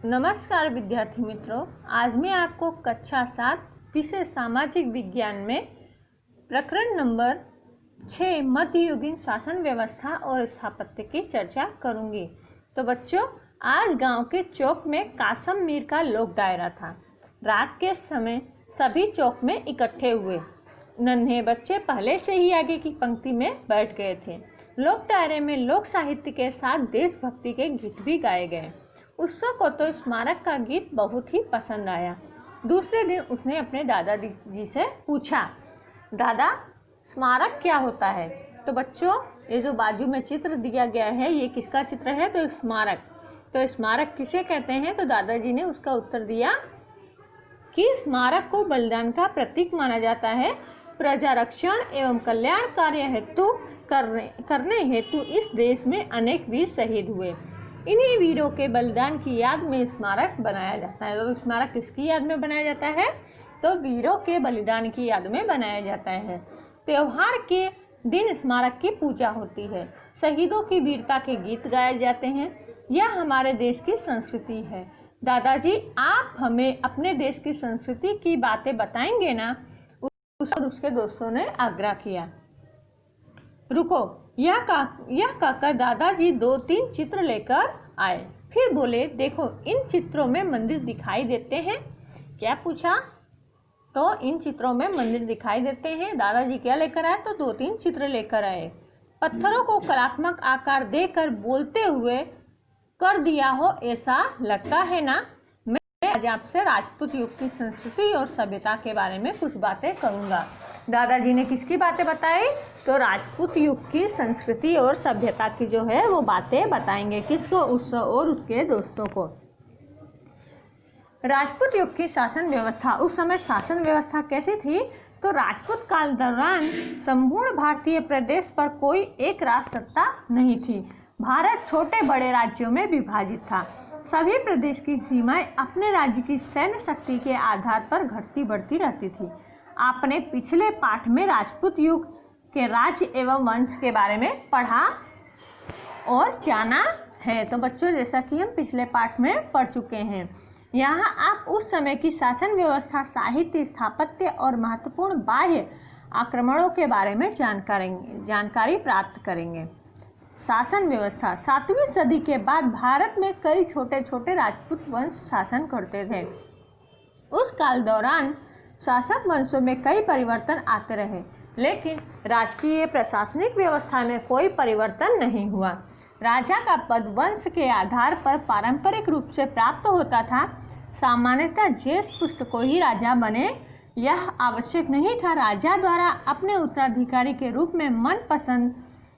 नमस्कार विद्यार्थी मित्रों, आज मैं आपको कक्षा 7 विषय सामाजिक विज्ञान में प्रकरण नंबर 6 मध्ययुगीन शासन व्यवस्था और स्थापत्य की चर्चा करूंगी। तो बच्चों, आज गांव के चौक में कासम मीर का लोक डायरा था। रात के समय सभी चौक में इकट्ठे हुए। नन्हे बच्चे पहले से ही आगे की पंक्ति में बैठ गए थे। लोक डायरे में लोक साहित्य के साथ देशभक्ति के गीत भी गाए गए। उत्सव को तो स्मारक का गीत बहुत ही पसंद आया। दूसरे दिन उसने अपने दादाजी से पूछा, दादा स्मारक क्या होता है? तो बच्चों, ये जो बाजू में चित्र दिया गया है, ये किसका चित्र है? तो स्मारक। तो स्मारक किसे कहते हैं? तो दादाजी ने उसका उत्तर दिया कि स्मारक को बलिदान का प्रतीक माना जाता है। प्रजा रक्षण एवं कल्याण कार्य हेतु करने हेतु इस देश में अनेक वीर शहीद हुए। इन्हीं वीरों के बलिदान की याद में स्मारक बनाया जाता है। तो स्मारक किसकी याद में बनाया जाता है? तो वीरों के बलिदान की याद में बनाया जाता है। त्योहार के दिन स्मारक की पूजा होती है। शहीदों की वीरता के गीत गाए जाते हैं। यह हमारे देश की संस्कृति है। दादाजी, आप हमें अपने देश की संस्कृति की बातें बताएंगे ना? उसके दोस्तों ने आग्रह किया। रुको, यह कहकर दादाजी 2-3 चित्र लेकर आए। फिर बोले, देखो इन चित्रों में मंदिर दिखाई देते हैं। क्या पूछा? तो इन चित्रों में मंदिर दिखाई देते हैं। दादाजी क्या लेकर आए? तो 2-3 चित्र लेकर आए। पत्थरों को कलात्मक आकार देकर बोलते हुए कर दिया हो ऐसा लगता है ना? मैं आज आपसे राजपूत युग की संस्कृति और सभ्यता के बारे में कुछ बातें करूंगा। दादाजी ने किसकी बातें बताई? तो राजपूत युग की संस्कृति और सभ्यता की जो है वो बातें बताएंगे। किसको? उसको और उसके दोस्तों को। राजपूत युग की शासन व्यवस्था। उस समय शासन व्यवस्था कैसी थी? तो राजपूत काल दौरान संपूर्ण भारतीय प्रदेश पर कोई एक राज सत्ता नहीं थी। भारत छोटे बड़े राज्यों में विभाजित था। सभी प्रदेश की सीमाएं अपने राज्य की सैन्य शक्ति के आधार पर घटती बढ़ती रहती थी। आपने पिछले पाठ में राजपूत युग के राज्य एवं वंश के बारे में पढ़ा और जाना है। तो बच्चों, जैसा कि हम पिछले पाठ में पढ़ चुके हैं, यहाँ आप उस समय की शासन व्यवस्था, साहित्य, स्थापत्य और महत्वपूर्ण बाह्य आक्रमणों के बारे में जानकारी प्राप्त करेंगे। शासन व्यवस्था। 7वीं सदी के बाद भारत में कई छोटे छोटे राजपूत वंश शासन करते थे। उस काल दौरान शासक वंशों में कई परिवर्तन आते रहे, लेकिन राजकीय प्रशासनिक व्यवस्था में कोई परिवर्तन नहीं हुआ। राजा का पद वंश के आधार पर पारंपरिक रूप से प्राप्त होता था। सामान्यतः ज्येष्ठ पुष्ट को ही राजा बने, यह आवश्यक नहीं था। राजा द्वारा अपने उत्तराधिकारी के रूप में मनपसंद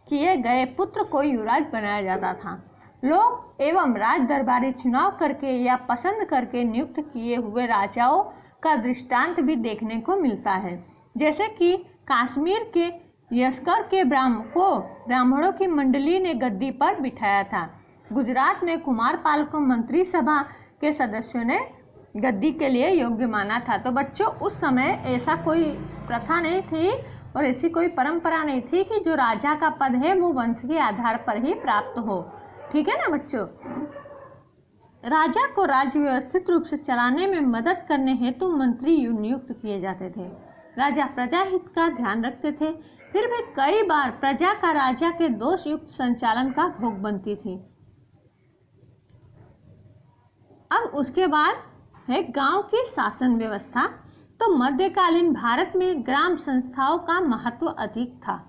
किए गए पुत्र को युवराज बनाया जाता था। लोक एवं राज दरबारी चुनाव करके या पसंद करके नियुक्त किए हुए राजाओं का दृष्टांत भी देखने को मिलता है। जैसे कि कश्मीर के यस्कर के ब्राह्मणों की मंडली ने गद्दी पर बिठाया था। गुजरात में कुमारपाल को मंत्री सभा के सदस्यों ने गद्दी के लिए योग्य माना था। तो बच्चों, उस समय ऐसा कोई प्रथा नहीं थी और ऐसी कोई परंपरा नहीं थी कि जो राजा का पद है वो वंश के आधार पर ही प्राप्त हो। ठीक है ना बच्चों? राजा को राज्य व्यवस्थित रूप से चलाने में मदद करने हेतु मंत्री नियुक्त किए जाते थे। राजा प्रजा हित का ध्यान रखते थे, फिर भी कई बार प्रजा का राजा के दोष युक्त संचालन का भोग बनती थी। अब उसके बाद है गांव की शासन व्यवस्था। तो मध्यकालीन भारत में ग्राम संस्थाओं का महत्व अधिक था।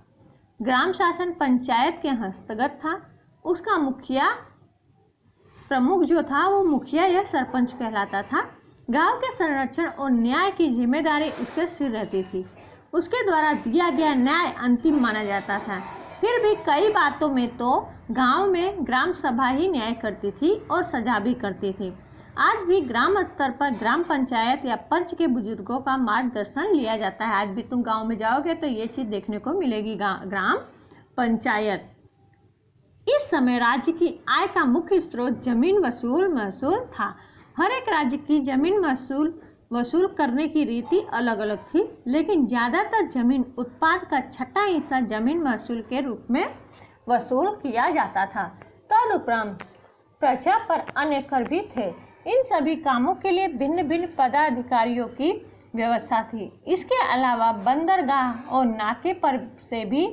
ग्राम शासन पंचायत के हस्तगत था। उसका मुखिया प्रमुख जो था वो मुखिया या सरपंच कहलाता था। गांव के संरक्षण और न्याय की जिम्मेदारी उसके सिर रहती थी। उसके द्वारा दिया गया न्याय अंतिम माना जाता था। फिर भी कई बातों में तो गांव में ग्राम सभा ही न्याय करती थी और सजा भी करती थी। आज भी ग्राम स्तर पर ग्राम पंचायत या पंच के बुजुर्गों का मार्गदर्शन लिया जाता है। आज भी तुम गांव में जाओगे तो ये चीज़ देखने को मिलेगी, ग्राम पंचायत। इस समय राज्य की आय का मुख्य स्रोत जमीन महसूल था। हर एक राज्य की जमीन वसूल करने की रीति अलग अलग थी, लेकिन ज़्यादातर जमीन उत्पाद का 6वां हिस्सा जमीन महसूल के रूप में वसूल किया जाता था। तदुपरांत प्रजा पर अन्य कर भी थे। इन सभी कामों के लिए भिन्न भिन्न पदाधिकारियों की व्यवस्था थी। इसके अलावा बंदरगाह और नाके पर से भी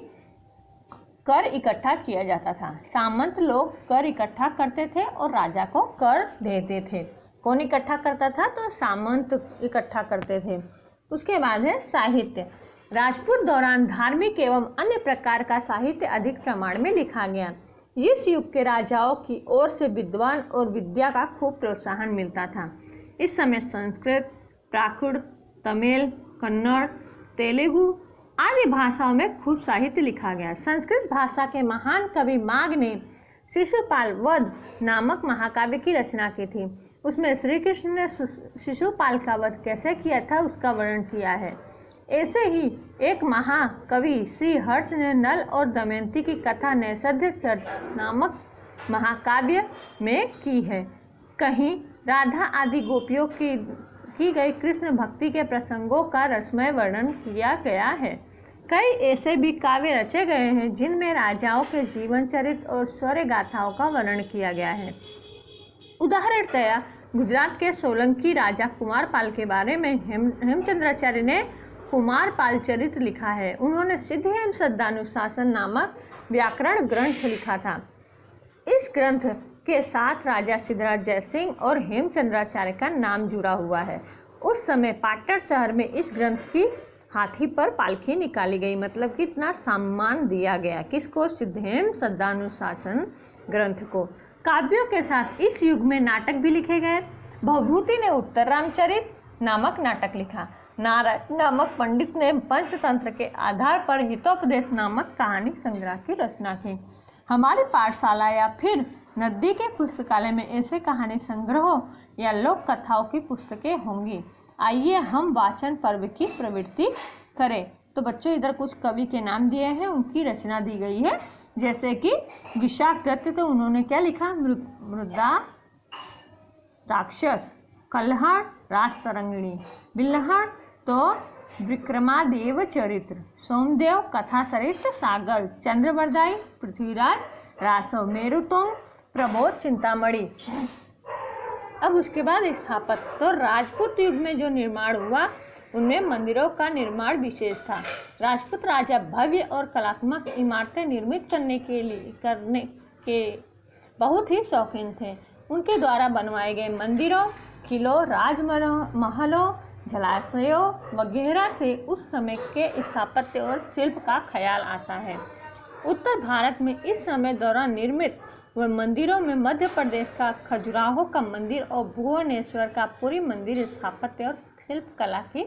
कर इकट्ठा किया जाता था। सामंत लोग कर इकट्ठा करते थे और राजा को कर देते थे। कौन इकट्ठा करता था? तो सामंत इकट्ठा करते थे। उसके बाद है साहित्य। राजपूत दौरान धार्मिक एवं अन्य प्रकार का साहित्य अधिक प्रमाण में लिखा गया। इस युग के राजाओं की ओर से विद्वान और विद्या का खूब प्रोत्साहन मिलता था। इस समय संस्कृत, प्राकृत, तमिल, कन्नड़, तेलुगु आदि भाषाओं में खूब साहित्य लिखा गया। संस्कृत भाषा के महान कवि माघ ने शिशुपाल वध नामक महाकाव्य की रचना की थी। उसमें श्री कृष्ण ने शिशुपाल का वध कैसे किया था उसका वर्णन किया है। ऐसे ही एक महाकवि श्री हर्ष ने नल और दमयंती की कथा नैषधीय चरित नामक महाकाव्य में की है। कहीं राधा आदि गोपियों की गई कृष्ण भक्ति के प्रसंगों का रसमय वर्णन किया गया है। कई ऐसे भी काव्य रचे गए हैं जिनमें राजाओं के जीवन चरित्र और शौर्य गाथाओं का वर्णन किया गया है। उदाहरणतया गुजरात के सोलंकी राजा कुमारपाल के बारे में हेमचंद्राचार्य ने कुमारपाल चरित्र लिखा है। उन्होंने सिद्धहेम सद्धानुशासन नामक व्याकरण ग्रंथ लिखा था। इस ग्रंथ के साथ राजा सिद्धराज जयसिंह और हेमचंद्राचार्य का नाम जुड़ा हुआ है। उस समय पाटन शहर में इस ग्रंथ की हाथी पर पालकी निकाली गई, मतलब कितना सम्मान दिया गया किसको? सिद्धहेम सद्धानुशासन ग्रंथ को। काव्यों के साथ इस युग में नाटक भी लिखे गए। भवभूति ने उत्तर रामचरित नामक नाटक लिखा। नारायण नामक पंडित ने पंचतंत्र के आधार पर हितोपदेश नामक कहानी संग्रह की रचना की। हमारी पाठशाला या फिर नदी के पुस्तकालय में ऐसे कहानी संग्रहों या लोक कथाओं की पुस्तकें होंगी। आइए हम वाचन पर्व की प्रवृत्ति करें। तो बच्चों इधर कुछ कवि के नाम दिए हैं, उनकी रचना दी गई है। जैसे कि विशाख दत्त, तो उन्होंने क्या लिखा? मृदा राक्षस, कल्हड़ राजतरंगिणी, बिल्हड़ तो विक्रमादेव चरित्र, सोमदेव कथा सरित्र सागर, चंद्रवरदाई पृथ्वीराज रासव, मेरुतोम प्रबोध चिंतामणि। अब उसके बाद स्थापत्य। तो राजपूत युग में जो निर्माण हुआ उनमें मंदिरों का निर्माण विशेष था। राजपूत राजा भव्य और कलात्मक इमारतें निर्मित करने के बहुत ही शौकीन थे। उनके द्वारा बनवाए गए मंदिरों, किलों, राजमहलों, जलाशयों वगैरह से उस समय के स्थापत्य और शिल्प का ख्याल आता है। उत्तर भारत में इस समय दौरान निर्मित व मंदिरों में मध्य प्रदेश का खजुराहो का मंदिर और भुवनेश्वर का पुरी मंदिर स्थापत्य और शिल्प कला की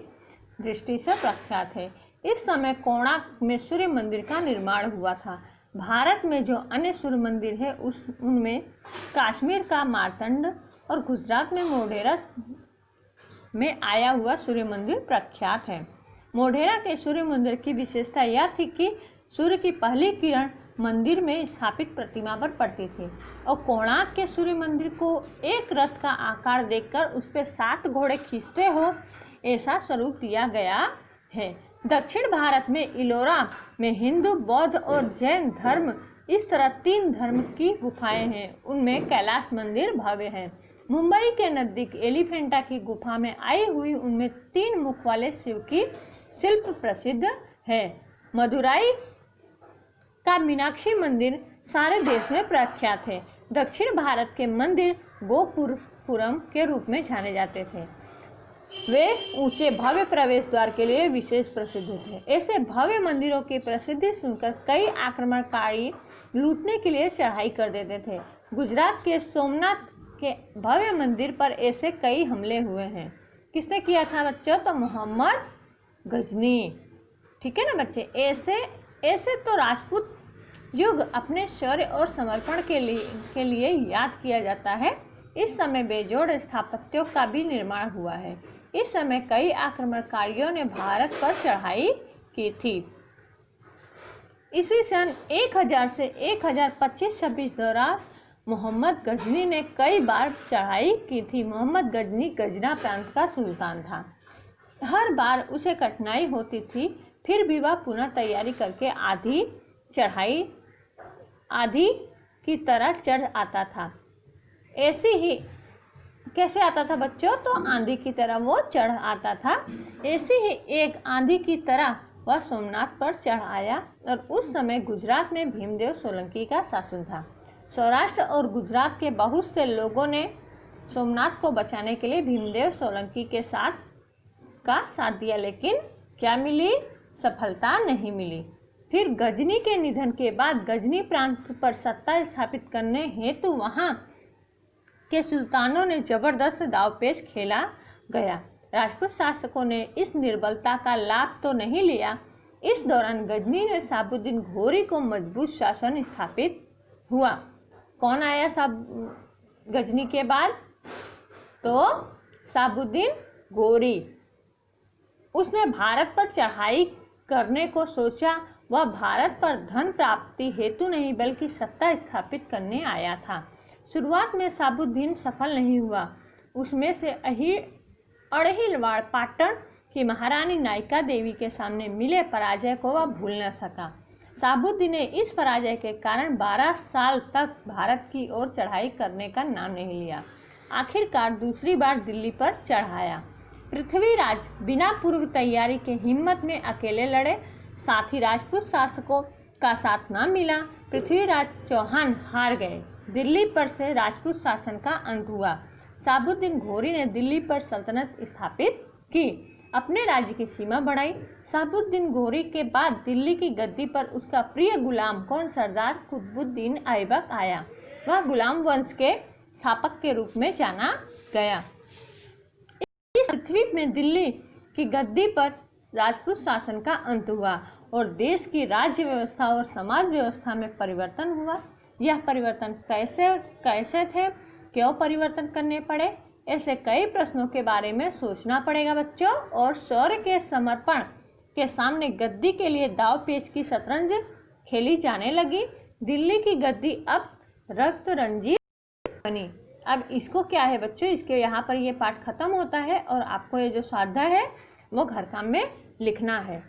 दृष्टि से प्रख्यात है। इस समय कोणार्क में सूर्य मंदिर का निर्माण हुआ था। भारत में जो अन्य सूर्य मंदिर है उनमें कश्मीर का मार्तंड और गुजरात में मोढेरा में आया हुआ सूर्य मंदिर प्रख्यात है। मोढेरा के सूर्य मंदिर की विशेषता यह थी कि सूर्य की पहली किरण मंदिर में स्थापित प्रतिमा पर पड़ती थी और कोणार्क के सूर्य मंदिर को एक रथ का आकार देकर उस पर 7 घोड़े खींचते हो ऐसा स्वरूप दिया गया है। दक्षिण भारत में इलोरा में हिंदू, बौद्ध और जैन धर्म इस तरह 3 धर्म की गुफाएं हैं। उनमें कैलाश मंदिर भव्य है। मुंबई के नजदीक एलिफेंटा की गुफा में आई हुई उनमें 3 मुख वाले शिव की शिल्प प्रसिद्ध है। मदुराई का मीनाक्षी मंदिर सारे देश में प्रख्यात है। दक्षिण भारत के मंदिर गोपुरपुरम के रूप में जाने जाते थे। वे ऊंचे भव्य प्रवेश द्वार के लिए विशेष प्रसिद्ध थे। ऐसे भव्य मंदिरों की प्रसिद्धि सुनकर कई आक्रमणकारी लूटने के लिए चढ़ाई कर देते थे। गुजरात के सोमनाथ के भव्य मंदिर पर ऐसे कई हमले हुए हैं। किसने किया था बच्चों? तो मोहम्मद गजनी। ठीक है ना बच्चे। ऐसे तो राजपूत युग अपने शौर्य और समर्पण के लिए याद किया जाता है। इस समय बेजोड़ स्थापत्यों का भी निर्माण हुआ है। इस समय कई आक्रमणकारियों ने भारत पर चढ़ाई की थी। ईस्वी सन 1000 से 1025-26 दौरान मोहम्मद गजनी ने कई बार चढ़ाई की थी। मोहम्मद गजनी गजना प्रांत का सुल्तान था। हर बार उसे कठिनाई होती थी, फिर भी वह पुनः तैयारी करके आधी की तरह चढ़ आता था। ऐसी ही कैसे आता था बच्चों? तो आंधी की तरह वो चढ़ आता था। ऐसे ही एक आंधी की तरह वह सोमनाथ पर चढ़ आया और उस समय गुजरात में भीमदेव सोलंकी का शासन था। सौराष्ट्र और गुजरात के बहुत से लोगों ने सोमनाथ को बचाने के लिए भीमदेव सोलंकी के साथ दिया, लेकिन क्या मिली? सफलता नहीं मिली। फिर गजनी के निधन के बाद गजनी प्रांत पर सत्ता स्थापित करने हेतु वहां के सुल्तानों ने जबरदस्त दावपेच खेला गया। राजपूत शासकों ने इस निर्बलता का लाभ तो नहीं लिया। इस दौरान गजनी में शहाबुद्दीन घोरी को मजबूत शासन स्थापित हुआ। कौन आया गजनी के बाद? तो शहाबुद्दीन घोरी। उसने भारत पर चढ़ाई करने को सोचा। वह भारत पर धन प्राप्ति हेतु नहीं बल्कि सत्ता स्थापित करने आया था। शुरुआत में शहाबुद्दीन सफल नहीं हुआ। उसमें से अड़हिलवाड़ पाटन की महारानी नायिका देवी के सामने मिले पराजय को वह भूल न सका। शहाबुद्दीन ने इस पराजय के कारण 12 साल तक भारत की ओर चढ़ाई करने का नाम नहीं लिया। आखिरकार दूसरी बार दिल्ली पर चढ़ाया। पृथ्वीराज बिना पूर्व तैयारी के हिम्मत में अकेले लड़े। साथ ही राजपूत शासकों का साथ न मिला। पृथ्वीराज चौहान हार गए। दिल्ली पर से राजपूत शासन का अंत हुआ। शहाबुद्दीन घोरी ने दिल्ली पर सल्तनत स्थापित की, अपने राज्य की सीमा बढ़ाई। शहाबुद्दीन घोरी के बाद दिल्ली की गद्दी पर उसका प्रिय गुलाम कौन? सरदार कुतुबुद्दीन ऐबक आया। वह गुलाम वंश के स्थापक के रूप में जाना गया। इस पृथ्वी में दिल्ली की गद्दी पर राजपूत शासन का अंत हुआ और देश की राज्य व्यवस्था और समाज व्यवस्था में परिवर्तन हुआ। यह परिवर्तन कैसे थे? क्यों परिवर्तन करने पड़े? ऐसे कई प्रश्नों के बारे में सोचना पड़ेगा बच्चों। और शौर्य के समर्पण के सामने गद्दी के लिए दाव पेच की शतरंज खेली जाने लगी। दिल्ली की गद्दी अब रक्त रंजित बनी। अब इसको क्या है बच्चों? इसके यहाँ पर ये पाठ खत्म होता है और आपको ये जो स्वाध्याय है वो घर काम में लिखना है।